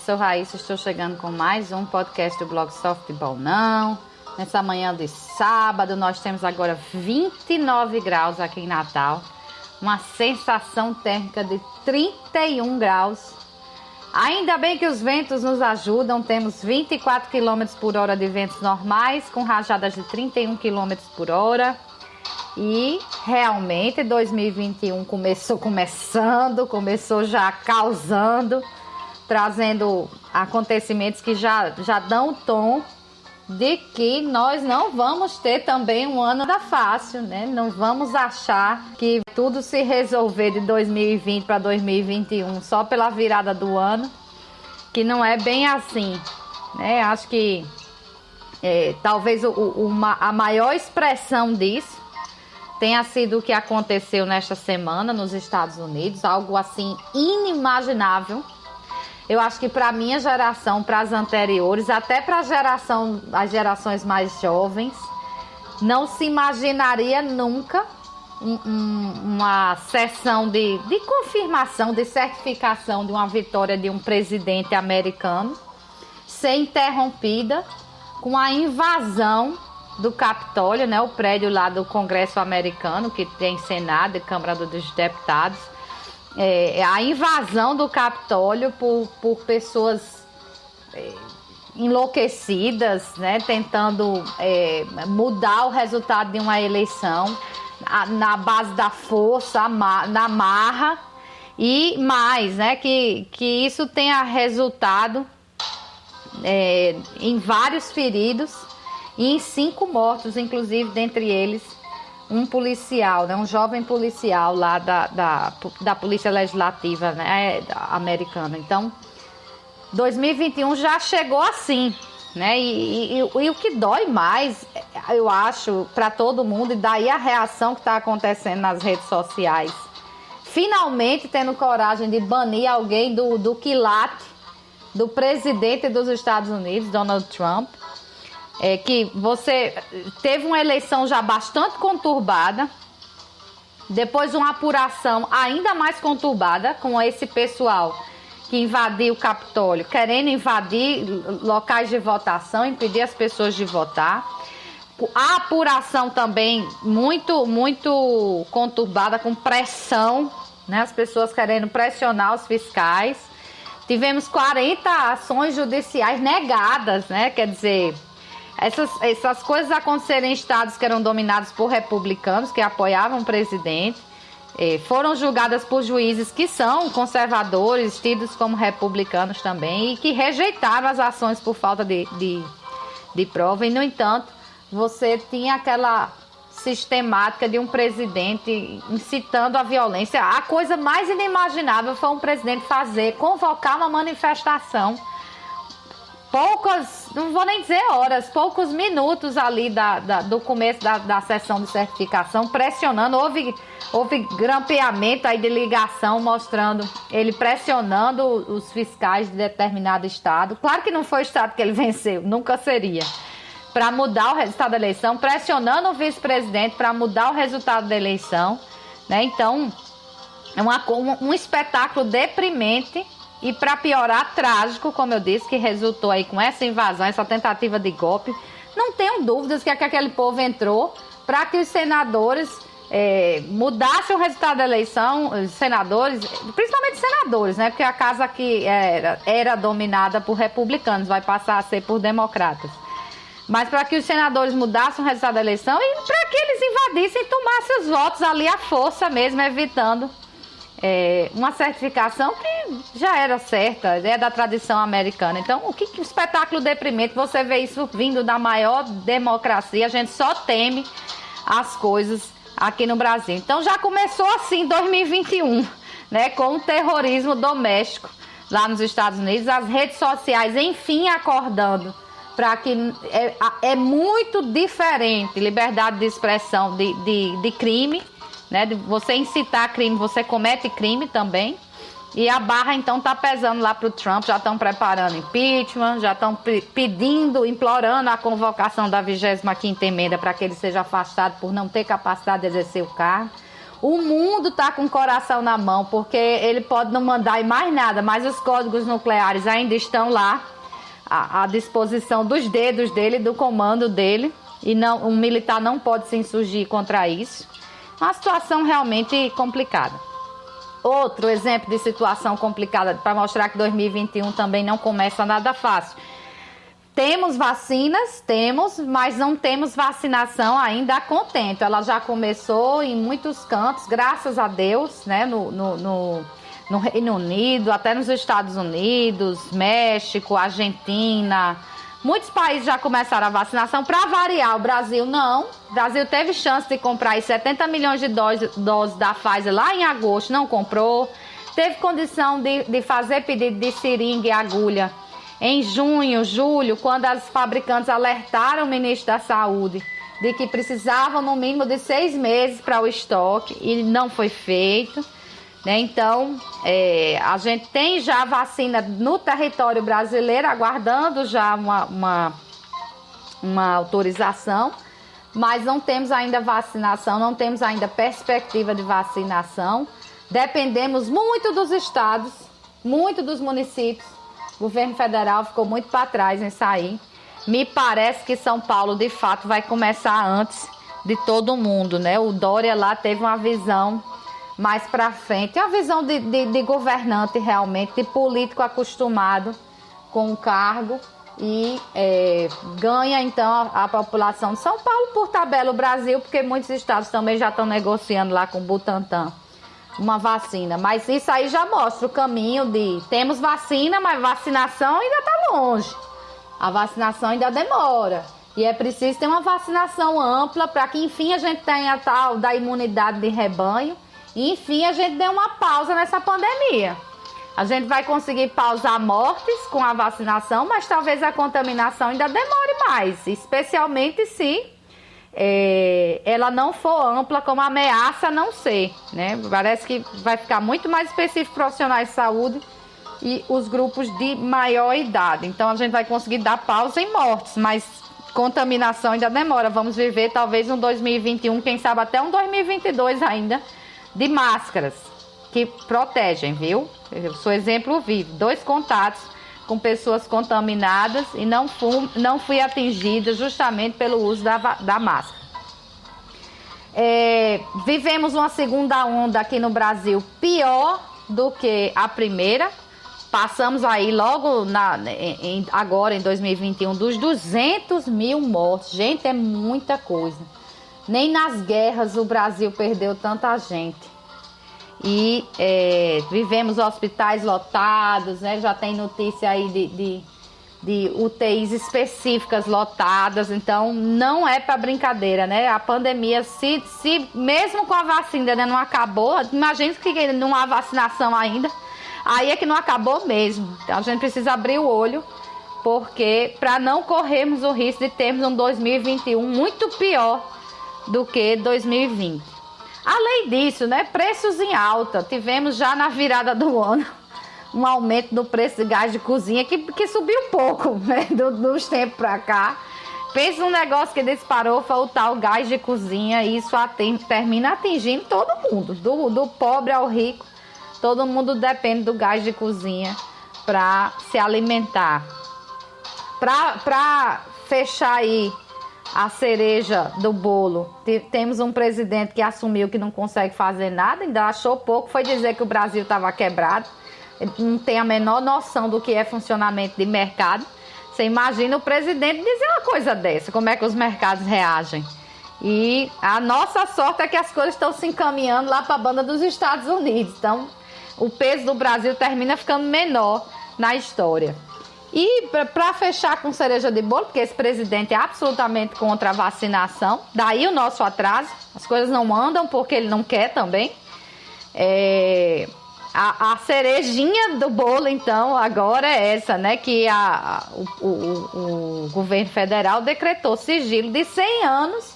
sou Raíssa, estou chegando com mais um podcast do blog Softball Não. Nessa manhã de sábado, nós temos agora 29 graus aqui em Natal, uma sensação térmica de 31 graus. Ainda bem que os ventos nos ajudam, temos 24 km por hora de ventos normais, com rajadas de 31 km por hora. E realmente 2021 começou já causando, trazendo acontecimentos que já dão o tom de que nós não vamos ter também um ano nada fácil, né? Não vamos achar que tudo se resolver de 2020 para 2021 só pela virada do ano, que não é bem assim, né? Acho que talvez a maior expressão disso tenha sido o que aconteceu nesta semana nos Estados Unidos, algo assim inimaginável. Eu acho que para a minha geração, para as anteriores, até para as gerações mais jovens, não se imaginaria nunca uma sessão de confirmação, de certificação de uma vitória de um presidente americano ser interrompida com a invasão do Capitólio, né, o prédio lá do Congresso americano, que tem Senado e Câmara dos Deputados. A invasão do Capitólio por pessoas enlouquecidas, né, tentando mudar o resultado de uma eleição na base da força, na marra, e mais, né, que isso tenha resultado em vários feridos e em 5 mortos, inclusive, dentre eles, um policial, né, um jovem policial lá da Polícia Legislativa, né, americana. Então, 2021 já chegou assim, né? E o que dói mais, eu acho, para todo mundo, e daí a reação que está acontecendo nas redes sociais, finalmente tendo coragem de banir alguém do quilate do presidente dos Estados Unidos, Donald Trump. Que você teve uma eleição já bastante conturbada, depois uma apuração ainda mais conturbada com esse pessoal que invadiu o Capitólio, querendo invadir locais de votação, impedir as pessoas de votar. A apuração também muito, muito conturbada, com pressão, né? As pessoas querendo pressionar os fiscais. Tivemos 40 ações judiciais negadas, né? Quer dizer, essas coisas acontecerem em estados que eram dominados por republicanos, que apoiavam o presidente, foram julgadas por juízes que são conservadores, tidos como republicanos também, e que rejeitaram as ações por falta de prova. E, no entanto, você tinha aquela sistemática de um presidente incitando a violência. A coisa mais inimaginável foi um presidente convocar uma manifestação, não vou nem dizer horas, poucos minutos ali do começo da sessão de certificação, pressionando. Houve grampeamento aí de ligação, mostrando ele pressionando os fiscais de determinado estado. Claro que não foi o estado que ele venceu, nunca seria, para mudar o resultado da eleição, pressionando o vice-presidente para mudar o resultado da eleição, né? Então, é um espetáculo deprimente. E para piorar, trágico, como eu disse, que resultou aí com essa invasão, essa tentativa de golpe. Não tenho dúvidas que aquele povo entrou para que os senadores mudassem o resultado da eleição, os senadores, principalmente senadores, né? Porque a casa aqui era dominada por republicanos, vai passar a ser por democratas. Mas para que os senadores mudassem o resultado da eleição e para que eles invadissem e tomassem os votos ali à força mesmo, evitando uma certificação que já era certa, é da tradição americana. Então, que espetáculo deprimente, você vê isso vindo da maior democracia. A gente só teme as coisas aqui no Brasil. Então, já começou assim 2021, né, com o terrorismo doméstico lá nos Estados Unidos, as redes sociais, enfim, acordando para que é muito diferente liberdade de expressão de crime, né? De você incitar crime, você comete crime também. E a barra então está pesando lá para o Trump, já estão preparando impeachment, já estão pedindo, implorando a convocação da 25ª emenda para que ele seja afastado por não ter capacidade de exercer o cargo. O mundo está com o coração na mão, porque ele pode não mandar em mais nada, mas os códigos nucleares ainda estão lá, à disposição dos dedos dele, do comando dele, e não, um militar não pode se insurgir contra isso. Uma situação realmente complicada. Outro exemplo de situação complicada, para mostrar que 2021 também não começa nada fácil. Temos vacinas, mas não temos vacinação ainda a contento. Ela já começou em muitos cantos, graças a Deus, né? No Reino Unido, até nos Estados Unidos, México, Argentina. Muitos países já começaram a vacinação. Para variar, o Brasil não. O Brasil teve chance de comprar aí 70 milhões de doses da Pfizer lá em agosto, não comprou. Teve condição de fazer pedido de seringa e agulha em junho, julho, quando as fabricantes alertaram o ministro da Saúde de que precisavam no mínimo de 6 meses para o estoque, e não foi feito, né? Então, a gente tem já vacina no território brasileiro, aguardando já uma autorização, mas não temos ainda vacinação, não temos ainda perspectiva de vacinação. Dependemos muito dos estados, muito dos municípios. O governo federal ficou muito para trás em sair. Me parece que São Paulo, de fato, vai começar antes de todo mundo, né? O Dória lá teve uma visão mais para frente. É uma visão de governante realmente, de político acostumado com o cargo. E ganha, então, a população de São Paulo, por tabela o Brasil, porque muitos estados também já estão negociando lá com o Butantan uma vacina, mas isso aí já mostra o caminho de temos vacina, mas vacinação ainda está longe, a vacinação ainda demora, e é preciso ter uma vacinação ampla para que enfim a gente tenha a tal da imunidade de rebanho e enfim a gente dê uma pausa nessa pandemia. A gente vai conseguir pausar mortes com a vacinação, mas talvez a contaminação ainda demore mais, especialmente se ela não for ampla, como ameaça não ser, né? Parece que vai ficar muito mais específico profissionais de saúde e os grupos de maior idade. Então a gente vai conseguir dar pausa em mortes, mas contaminação ainda demora. Vamos viver talvez um 2021, quem sabe até um 2022 ainda, de máscaras que protegem, viu? Eu sou exemplo vivo, 2 contatos com pessoas contaminadas e não fui atingida justamente pelo uso da máscara. Vivemos uma segunda onda aqui no Brasil pior do que a primeira. Passamos aí logo agora em 2021 dos 200 mil mortos. Gente, é muita coisa. Nem nas guerras o Brasil perdeu tanta gente. E vivemos hospitais lotados, né? Já tem notícia aí de UTIs específicas lotadas, então não é para brincadeira, né? A pandemia, se mesmo com a vacina ainda não acabou, imagina que não há vacinação ainda, aí é que não acabou mesmo. Então a gente precisa abrir o olho, porque para não corrermos o risco de termos um 2021 muito pior do que 2020. Além disso, né, preços em alta. Tivemos já na virada do ano um aumento do preço de gás de cozinha que subiu pouco, né, dos tempos para cá. Pensa num negócio que disparou, foi o tal gás de cozinha, e isso termina atingindo todo mundo, do pobre ao rico. Todo mundo depende do gás de cozinha para se alimentar. Para fechar aí a cereja do bolo, temos um presidente que assumiu que não consegue fazer nada, ainda achou pouco, foi dizer que o Brasil estava quebrado, não tem a menor noção do que é funcionamento de mercado. Você imagina o presidente dizer uma coisa dessa, como é que os mercados reagem? E a nossa sorte é que as coisas estão se encaminhando lá para a banda dos Estados Unidos, então o peso do Brasil termina ficando menor na história. E para fechar com cereja de bolo, porque esse presidente é absolutamente contra a vacinação, daí o nosso atraso, as coisas não andam porque ele não quer também. A cerejinha do bolo, então, agora é essa, né? Que o governo federal decretou sigilo de 100 anos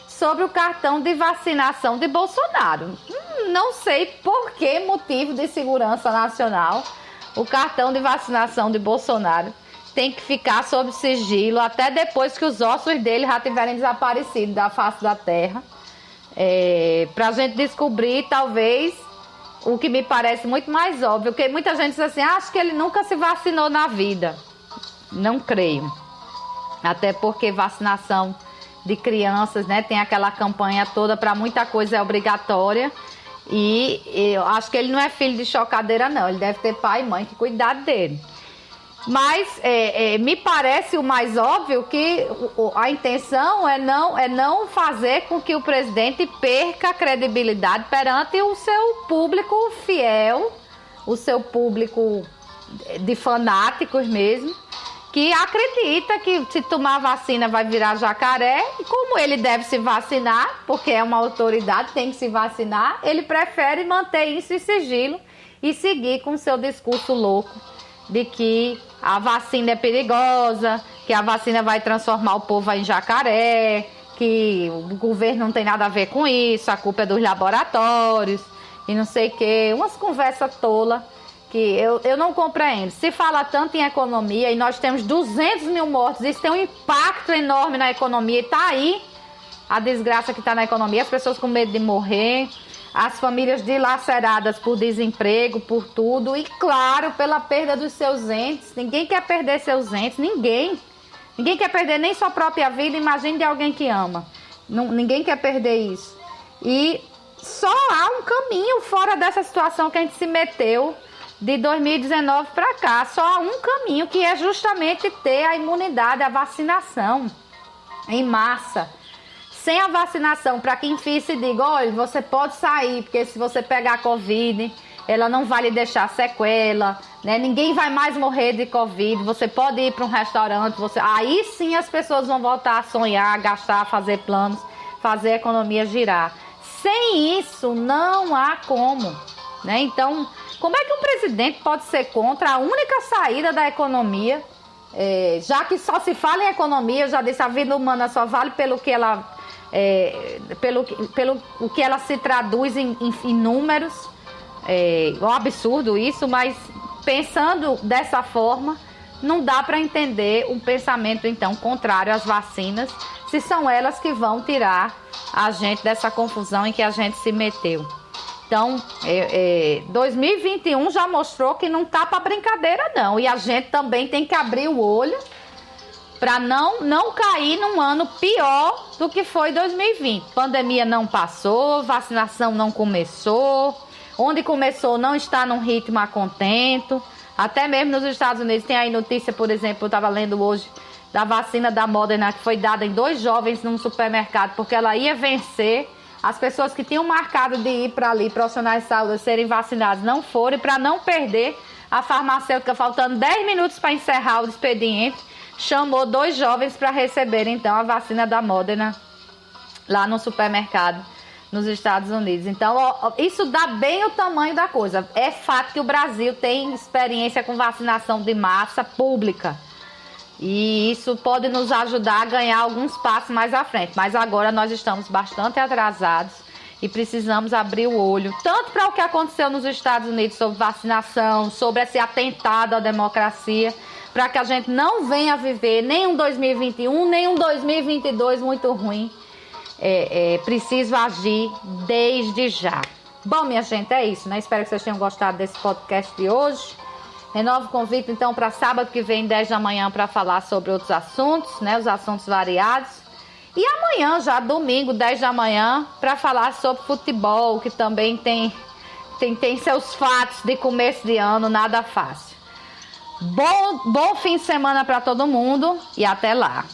sobre o cartão de vacinação de Bolsonaro. Não sei por que motivo de segurança nacional o cartão de vacinação de Bolsonaro tem que ficar sob sigilo até depois que os ossos dele já tiverem desaparecido da face da terra. Para a gente descobrir, talvez, o que me parece muito mais óbvio, porque muita gente diz assim, acho que ele nunca se vacinou na vida. Não creio. Até porque vacinação de crianças, né, tem aquela campanha toda, para muita coisa é obrigatória. E eu acho que ele não é filho de chocadeira, não. Ele deve ter pai e mãe que cuidar dele. Mas me parece o mais óbvio que a intenção é não fazer com que o presidente perca a credibilidade perante o seu público fiel, o seu público de fanáticos mesmo, que acredita que se tomar vacina vai virar jacaré, e como ele deve se vacinar, porque é uma autoridade, tem que se vacinar, ele prefere manter isso em sigilo e seguir com o seu discurso louco de que a vacina é perigosa, que a vacina vai transformar o povo em jacaré, que o governo não tem nada a ver com isso, a culpa é dos laboratórios e não sei o quê. Umas conversas tolas que eu não compreendo. Se fala tanto em economia e nós temos 200 mil mortos, isso tem um impacto enorme na economia, e tá aí a desgraça que está na economia, as pessoas com medo de morrer, as famílias dilaceradas por desemprego, por tudo, e claro, pela perda dos seus entes. Ninguém quer perder seus entes, ninguém quer perder nem sua própria vida, imagine de alguém que ama. Ninguém quer perder isso. E só há um caminho fora dessa situação que a gente se meteu de 2019 para cá, só há um caminho, que é justamente ter a imunidade, a vacinação em massa. Sem a vacinação, para quem fica e diga, olha, você pode sair, porque se você pegar Covid, ela não vai lhe deixar sequela, né? Ninguém vai mais morrer de Covid, você pode ir para um restaurante, aí sim as pessoas vão voltar a sonhar, a gastar, a fazer planos, fazer a economia girar. Sem isso, não há como, né? Então, como é que um presidente pode ser contra a única saída da economia, já que só se fala em economia? Eu já disse, a vida humana só vale pelo que ela... pelo o que ela se traduz em números. É um absurdo isso, mas pensando dessa forma, não dá para entender um pensamento então contrário às vacinas, se são elas que vão tirar a gente dessa confusão em que a gente se meteu. Então, 2021 já mostrou que não tá para brincadeira não, e a gente também tem que abrir o olho para não cair num ano pior do que foi 2020. Pandemia não passou, vacinação não começou, onde começou não está num ritmo a contento. Até mesmo nos Estados Unidos tem aí notícia, por exemplo, eu estava lendo hoje, da vacina da Moderna, que foi dada em 2 jovens num supermercado, porque ela ia vencer. As pessoas que tinham marcado de ir para ali, profissionais de saúde, serem vacinados, não foram, e para não perder, a farmacêutica, faltando 10 minutos para encerrar o expediente, chamou 2 jovens para receber então a vacina da Moderna lá no supermercado nos Estados Unidos. Então, isso dá bem o tamanho da coisa. É fato que o Brasil tem experiência com vacinação de massa pública, e isso pode nos ajudar a ganhar alguns passos mais à frente. Mas agora nós estamos bastante atrasados e precisamos abrir o olho, tanto para o que aconteceu nos Estados Unidos sobre vacinação, sobre esse atentado à democracia, para que a gente não venha viver nem um 2021, nem um 2022 muito ruim. Preciso agir desde já. Bom, minha gente, é isso, né? Espero que vocês tenham gostado desse podcast de hoje. Renovo o convite, então, para sábado que vem, 10 da manhã, para falar sobre outros assuntos, né? Os assuntos variados. E amanhã, já domingo, 10 da manhã, para falar sobre futebol, que também tem seus fatos de começo de ano, nada fácil. Bom fim de semana para todo mundo e até lá.